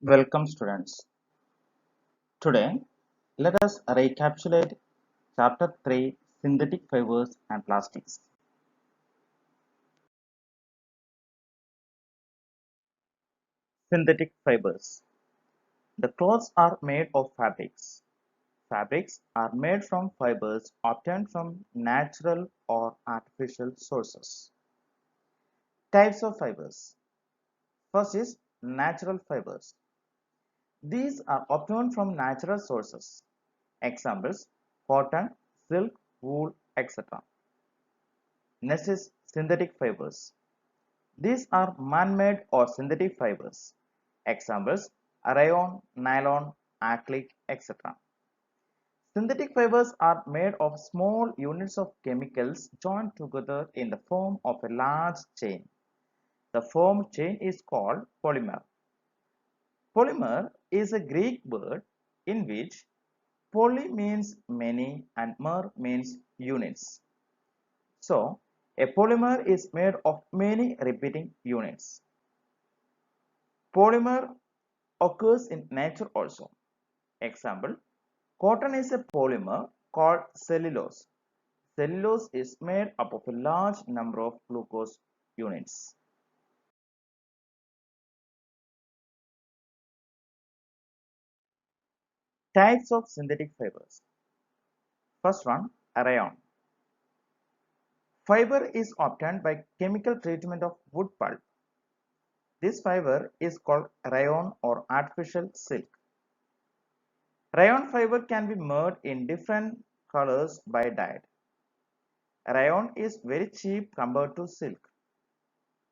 Welcome students. Today, let us recapitulate Chapter 3 Synthetic Fibers and Plastics. Synthetic fibers. The clothes are made of fabrics. Fabrics are made from fibers obtained from natural or artificial sources. Types of fibers. First is natural fibers. These are obtained from natural sources. Examples: cotton, silk, wool, etc. Next is synthetic fibers. These are man-made or synthetic fibers. Examples: rayon, nylon, acrylic, etc. Synthetic fibers are made of small units of chemicals joined together in the form of a large chain. The formed chain is called polymer. Polymer is a Greek word in which poly means many and mer means units. So, a polymer is made of many repeating units. Polymer occurs in nature also. Example: cotton is a polymer called cellulose. Cellulose is made up of a large number of glucose units. Types of synthetic fibers. First one, rayon. Fiber is obtained by chemical treatment of wood pulp. This fiber is called rayon or artificial silk. Rayon fiber can be made in different colors by dye. Rayon is very cheap compared to silk.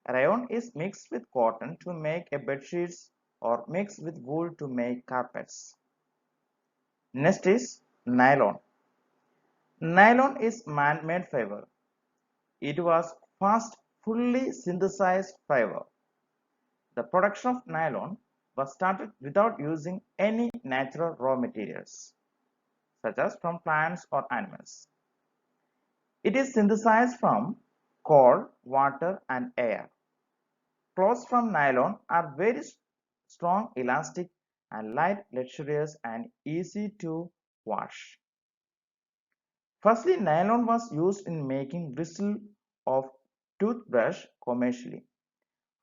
Rayon is mixed with cotton to make a bed sheets or mixed with wool to make carpets. Next is nylon. Nylon is man-made fiber. It was first fully synthesized fiber. The production of nylon was started without using any natural raw materials, such as from plants or animals. It is synthesized from coal, water, and air. Cloths from nylon are very strong, elastic, and light, luxurious, and easy to wash. Firstly, nylon was used in making bristle of toothbrush commercially.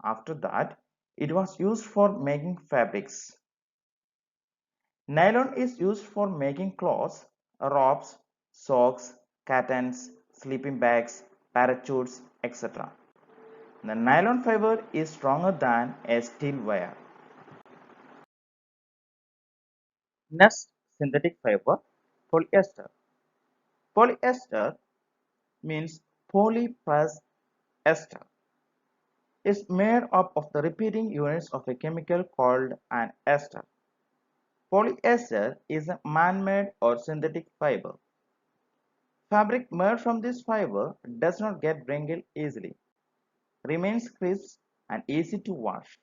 After that, it was used for making fabrics. Nylon is used for making clothes, robes, socks, curtains, sleeping bags, parachutes, etc. The nylon fiber is stronger than a steel wire. Next, synthetic fiber, polyester. Polyester means poly plus ester. Is made up of the repeating units of a chemical called an ester. Polyester is a man-made or synthetic fiber. Fabric made from this fiber does not get wrinkled easily, remains crisp and easy to wash.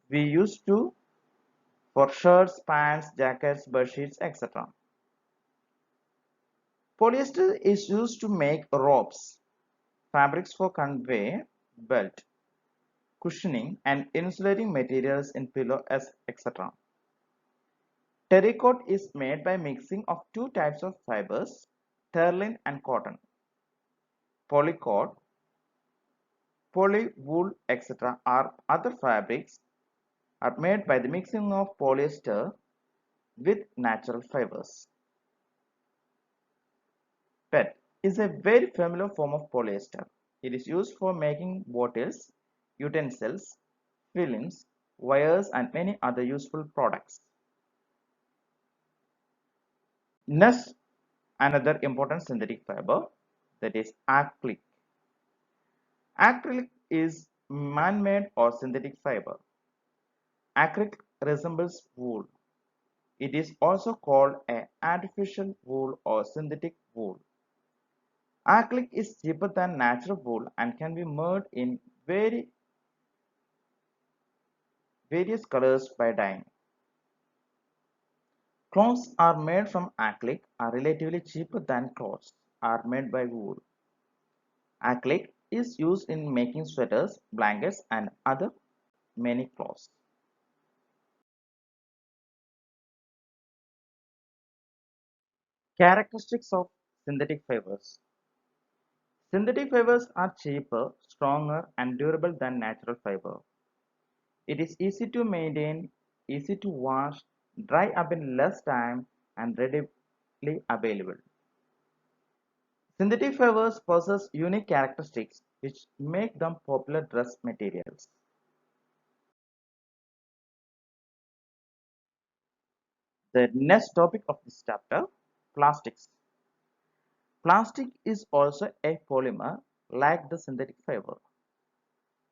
We used to for shirts, pants, jackets, bedsheets, etc. Polyester is used to make ropes, fabrics for conveyor belt, cushioning, and insulating materials in pillows, etc. Terracotta is made by mixing of two types of fibers, terling and cotton. Polycot, polywool, etc. are other fabrics are made by the mixing of polyester with natural fibers. PET is a very familiar form of polyester. It is used for making bottles, utensils, films, wires, and many other useful products. Next, another important synthetic fiber, that is acrylic. Acrylic is man-made or synthetic fiber. Acrylic resembles wool. It is also called an artificial wool or synthetic wool. Acrylic is cheaper than natural wool and can be made in various colors by dyeing. Clothes are made from acrylic are relatively cheaper than clothes are made by wool. Acrylic is used in making sweaters, blankets, and other many clothes. Characteristics of synthetic fibers. Synthetic fibers are cheaper, stronger, and durable than natural fiber. It is easy to maintain, easy to wash, dry up in less time, and readily available. Synthetic fibers possess unique characteristics which make them popular dress materials. The next topic of this chapter, plastics. Plastic is also a polymer like the synthetic fiber.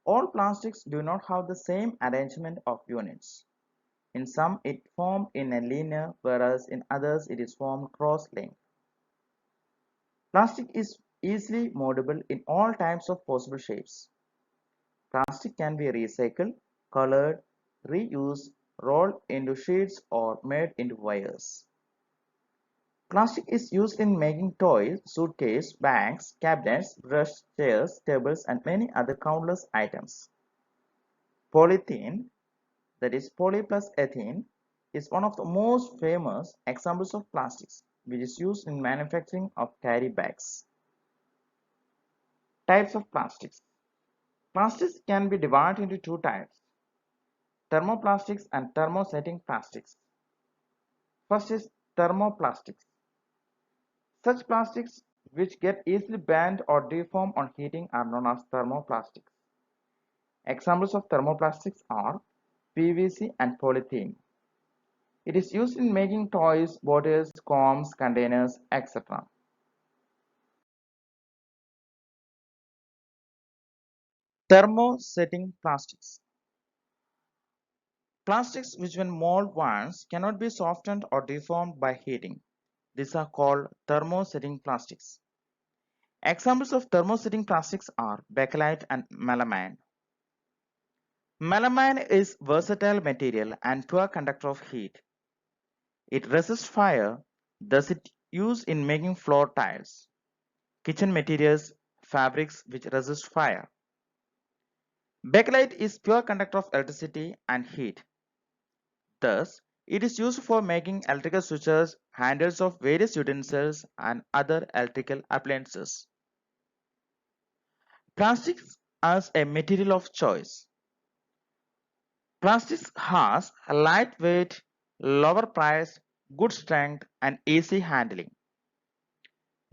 All plastics do not have the same arrangement of units. In some it formed in a linear, whereas in others it is formed cross-linked. Plastic is easily moldable in all types of possible shapes. Plastic can be recycled, colored, reused, rolled into sheets or made into wires. Plastic is used in making toys, suitcases, bags, cabinets, brushes, chairs, tables, and many other countless items. Polythene, that is poly plus ethene, is one of the most famous examples of plastics, which is used in manufacturing of carry bags. Types of plastics. Plastics can be divided into two types, thermoplastics and thermosetting plastics. First is thermoplastics. Such plastics which get easily bent or deformed on heating are known as thermoplastics. Examples of thermoplastics are PVC and polythene. It is used in making toys, bottles, combs, containers, etc. Thermosetting plastics. Plastics which when molded once cannot be softened or deformed by heating. These are called thermosetting plastics. Examples of thermosetting plastics are bakelite and melamine. Melamine is versatile material and poor conductor of heat. It resists fire, thus it used in making floor tiles, kitchen materials, fabrics which resist fire. Bakelite is pure conductor of electricity and heat. Thus, it is used for making electrical switches, handles of various utensils, and other electrical appliances. Plastics as a material of choice. Plastics has a lightweight, lower price, good strength, and easy handling.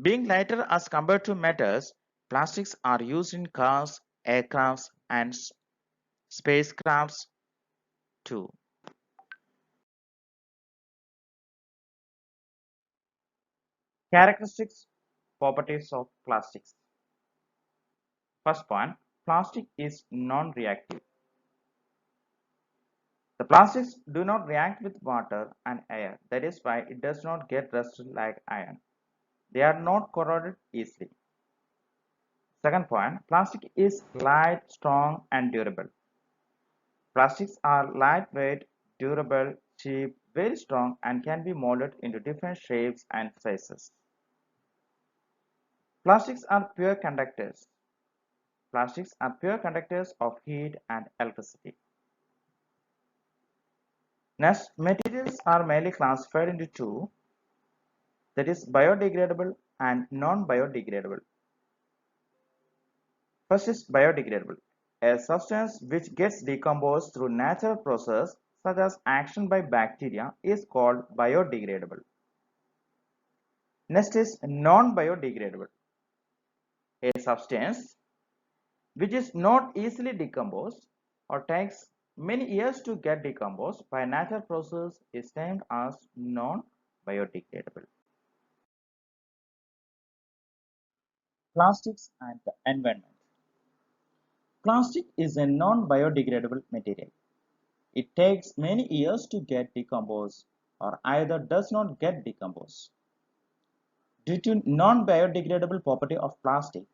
Being lighter as compared to metals, plastics are used in cars, aircrafts, and spacecrafts too. Characteristics, properties of plastics. First point, plastic is non-reactive. The plastics do not react with water and air. That is why it does not get rusted like iron. They are not corroded easily. Second point, plastic is light, strong, and durable. Plastics are lightweight, durable, cheap, very strong, and can be molded into different shapes and sizes. Plastics are pure conductors. Plastics are pure conductors of heat and electricity. Next, materials are mainly classified into two, that is biodegradable and non-biodegradable. First is biodegradable, a substance which gets decomposed through natural process such as action by bacteria is called biodegradable. Next is non-biodegradable, a substance which is not easily decomposed or takes many years to get decomposed by natural process is named as non-biodegradable. Plastics and the environment. Plastic is a non-biodegradable material. It takes many years to get decomposed or either does not get decomposed. Due to non-biodegradable property of plastic,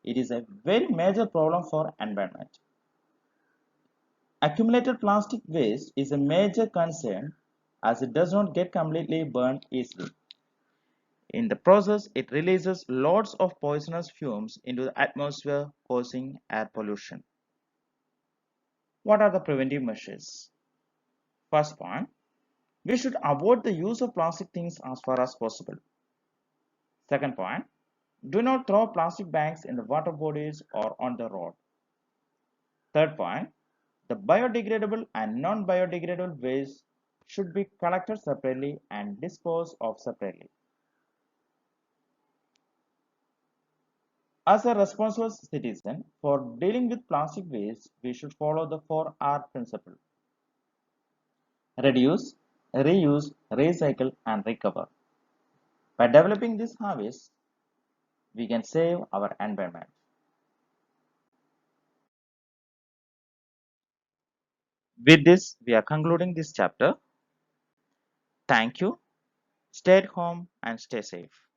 it is a very major problem for environment. Accumulated plastic waste is a major concern as it does not get completely burned easily. In the process, it releases lots of poisonous fumes into the atmosphere, causing air pollution. What are the preventive measures? First point, we should avoid the use of plastic things as far as possible. Second point, do not throw plastic bags in the water bodies or on the road. Third point, the biodegradable and non-biodegradable waste should be collected separately and disposed of separately. As a responsible citizen, for dealing with plastic waste, we should follow the 4R principle: reduce, reuse, recycle, and recover. By developing these habits, we can save our environment. With this, we are concluding this chapter. Thank you. Stay at home and stay safe.